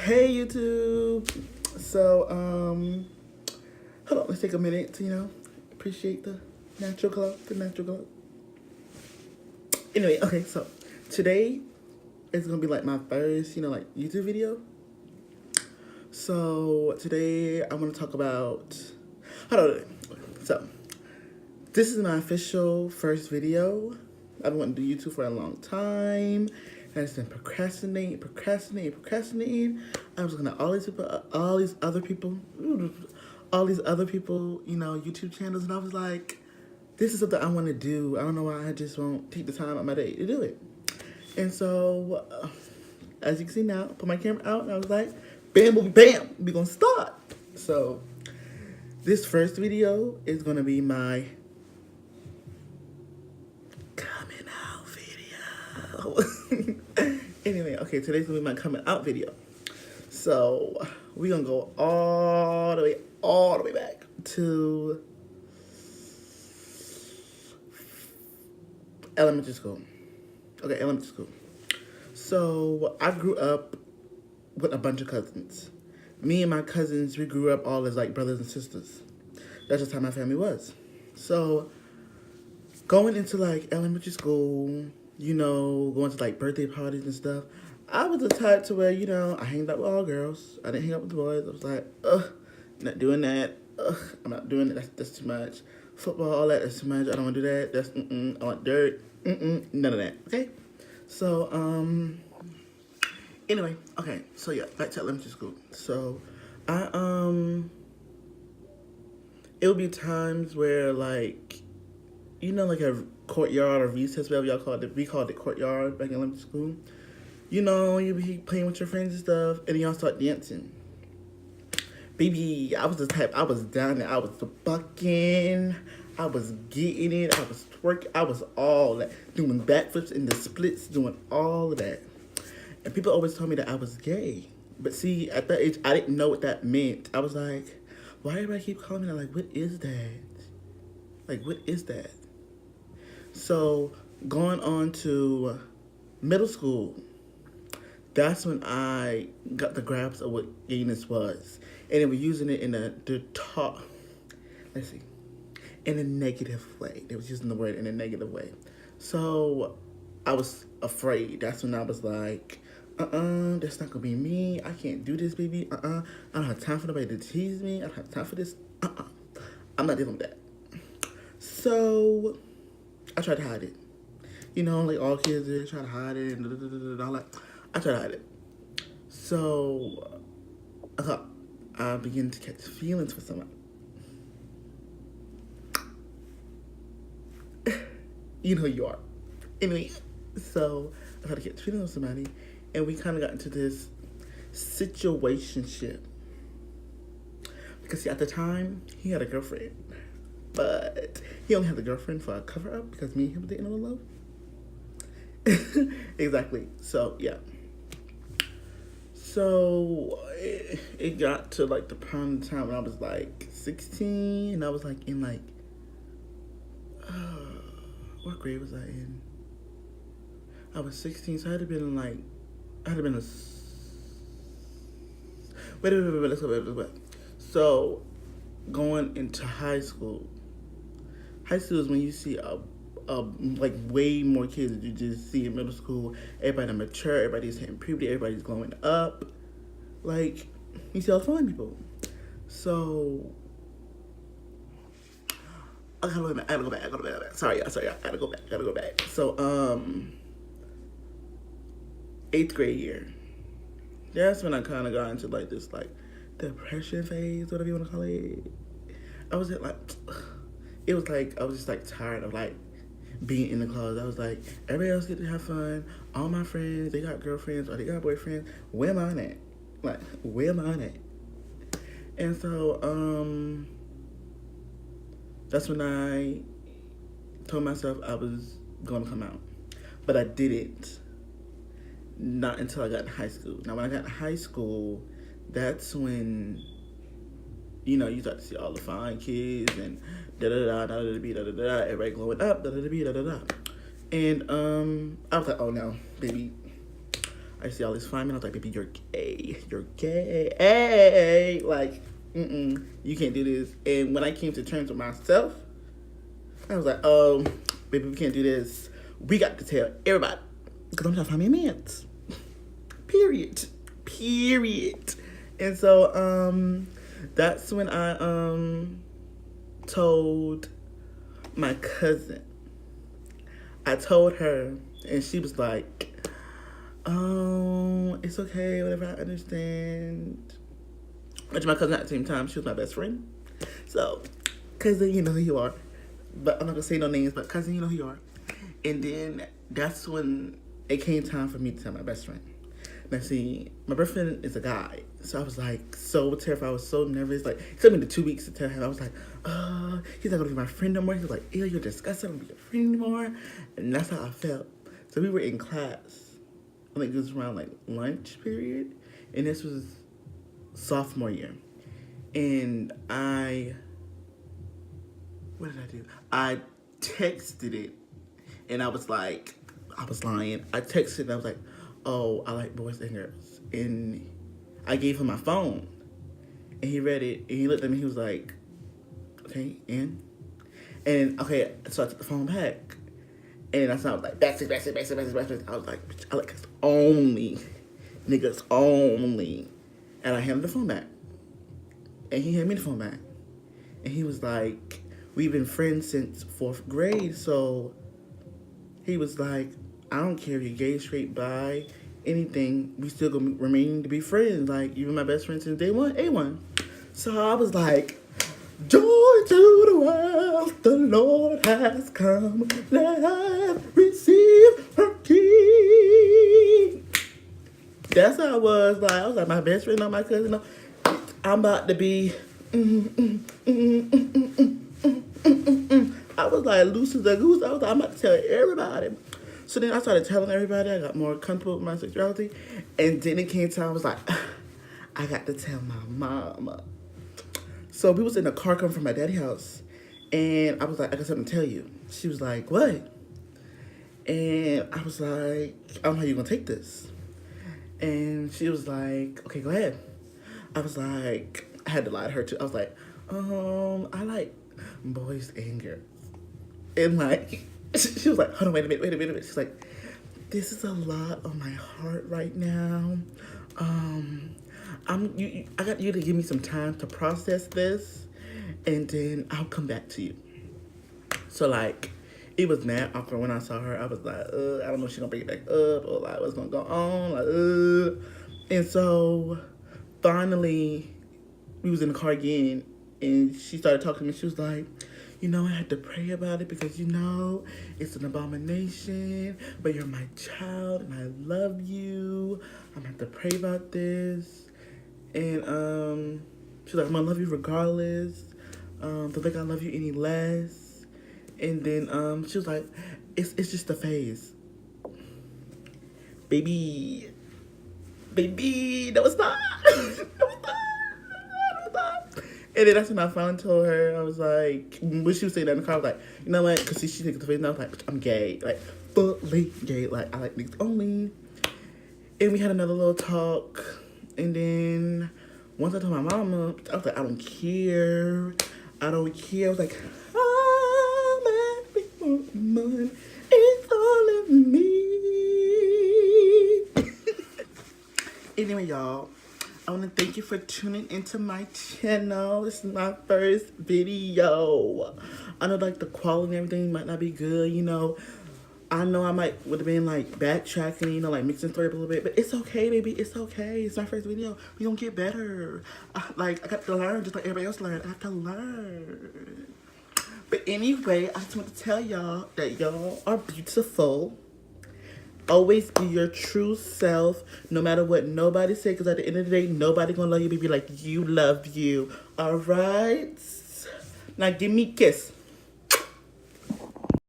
Hey YouTube. So, hold on, let's take a minute to, appreciate the natural glow. Anyway, okay, so today is gonna be like my first, YouTube video. So today I'm gonna talk about hold on. So this is my official first video. I've been wanting to do YouTube for a long time. And it's been procrastinating. I was looking at all these other people, YouTube channels, and I was like, this is something I want to do. I don't know why I just won't take the time out of my day to do it. And so, as you can see now, I put my camera out, and I was like, bam, boom, bam, we gonna start. So, this first video is gonna be my coming out video. Anyway, okay, today's gonna be my coming out video. So we're gonna go all the way back to elementary school. Okay, elementary school. So I grew up with a bunch of cousins. Me and my cousins, we grew up all as like brothers and sisters. That's just how my family was. So going into like elementary school, going to like birthday parties and stuff, I was the type to where, I hanged out with all girls. I didn't hang out with the boys. I was like, not doing that. I'm not doing it. That's too much. Football, all that's too much. I don't want to do that. That's, I want dirt. None of that. Okay? So, anyway, okay. So, yeah, back to elementary school. So, it would be times where, like, like a courtyard or recess, whatever y'all call it. We called it courtyard back in elementary school. You be playing with your friends and stuff, and then y'all start dancing. Baby, I was the type, I was down there, I was bucking, I was getting it, I was twerking, I was all that, doing backflips and the splits, doing all of that. And people always told me that I was gay. But see, at that age, I didn't know what that meant. I was like, why do everybody keep calling me that? Like, what is that? Like, what is that? So, going on to middle school, that's when I got the grasp of what gayness was. And they were using it in in a negative way. They was using the word in a negative way. So I was afraid. That's when I was like, that's not gonna be me. I can't do this, baby. I don't have time for nobody to tease me. I don't have time for this. I'm not dealing with that. So I tried to hide it. Like all kids do, try to hide it and all that. I tried to hide it. So I began to catch feelings for someone. You know who you are. Anyway, so I tried to catch feelings with somebody, and we kind of got into this situationship. Because see, at the time, he had a girlfriend. But he only had the girlfriend for a cover-up because me and him didn't know love. Exactly. So, yeah. So, it got to, like, the prime time when I was, like, 16. And I was, like, in, like, what grade was I in? I was 16, so I had been in, like, wait, let's go. So, going into high school. High school is when you see like way more kids than you just see in middle school. Everybody mature, everybody's hitting puberty, everybody's glowing up. Like, you see all the fun people. So, I gotta go back. Sorry, y'all, I gotta go back. So, 8th grade year. That's when I kind of got into, like, this, like, depression phase, whatever you want to call it. I was like, it was like, I was just, like, tired of, like, being in the closet. I was like, everybody else get to have fun. All my friends, they got girlfriends or they got boyfriends. Where am I at? Like, where am I at? And so, that's when I told myself I was going to come out. But I didn't. Not until I got in high school. Now, when I got in high school, that's when, you start to see all the fine kids and everybody glowing up, And I was like, oh no, baby, I see all these fine men. I was like, baby, you're gay. You're gay. Hey, like, you can't do this. And when I came to terms with myself, I was like, oh, baby, we can't do this. We got to tell everybody because I'm trying to find me a man. Period. Period. And so, that's when I told my cousin. I told her, and she was like, "Oh, it's okay, whatever, I understand." But my cousin at the same time, she was my best friend. So, cousin, you know who you are. But I'm not gonna say no names, but cousin, you know who you are. And then that's when it came time for me to tell my best friend. Now, see, my boyfriend is a guy. So I was like so terrified. I was so nervous. Like, it took me the 2 weeks to tell him. I was like, he's not gonna be my friend no more. He was like, ew, you're disgusting. I'm gonna be your friend anymore. And that's how I felt. So we were in class. I think it was around like lunch period. And this was sophomore year. And what did I do? I texted it. And I was like, I was lying. I texted and I was like, oh, I like boys and girls. And I gave him my phone. And he read it. And he looked at me. He was like, okay, and okay, so I took the phone back. And I was like, backslash. I was like, I like us only. Niggas only. And I handed the phone back. And he handed me the phone back. And he was like, we've been friends since 4th grade. So he was like, I don't care if you're gay, straight, bi, anything. We still gonna remain to be friends. Like, you've been my best friend since day one, A1. So I was like, joy to the world, the Lord has come. Let us receive her King. That's how I was. Like, I was like, my best friend, not my cousin. No. I'm about to be. I was like, loose as a goose. I was like, I'm about to tell everybody. So then I started telling everybody. I got more comfortable with my sexuality. And then it came time, I was like, I got to tell my mama. So we was in the car coming from my daddy's house. And I was like, I got something to tell you. She was like, what? And I was like, I don't know how you're going to take this. And she was like, okay, go ahead. I was like, I had to lie to her too. I was like, I like boys and girls. And like, she was like, hold on, wait a minute. She's like, this is a lot on my heart right now. I got you to give me some time to process this, and then I'll come back to you. So like, it was mad awkward when I saw her. I was like, I don't know if she's gonna bring it back up or like what's gonna go on, like, And so finally, we was in the car again, and she started talking to me. She was like, you know, I had to pray about it because, you know, it's an abomination, but you're my child and I love you. I'm going to have to pray about this. And she's like, I'm going to love you regardless. Don't think I love you any less. And then she was like, it's just a phase. Baby, no, it's not. No, it's not. And then that's when I finally told her, I was like, when she was saying that in the car, I was like, you know what? Because she takes the face, and I was like, I'm gay. Like, fully gay. Like, I like niggas only. And we had another little talk. And then once I told my mama, I was like, I don't care. I was like, I'm every woman. It's all in me. Anyway, y'all. I want to thank you for tuning into my channel. This is my first video. I know like the quality and everything might not be good, you know. I know I would have been like backtracking, you know, like mixing story up a little bit, but it's okay, baby. It's okay. It's my first video. We gonna get better. I got to learn just like everybody else learned. I have to learn. But anyway, I just want to tell y'all that y'all are beautiful. Always be your true self, no matter what nobody say, because at the end of the day, nobody gonna love you, baby, like you love you. All right? Now give me a kiss.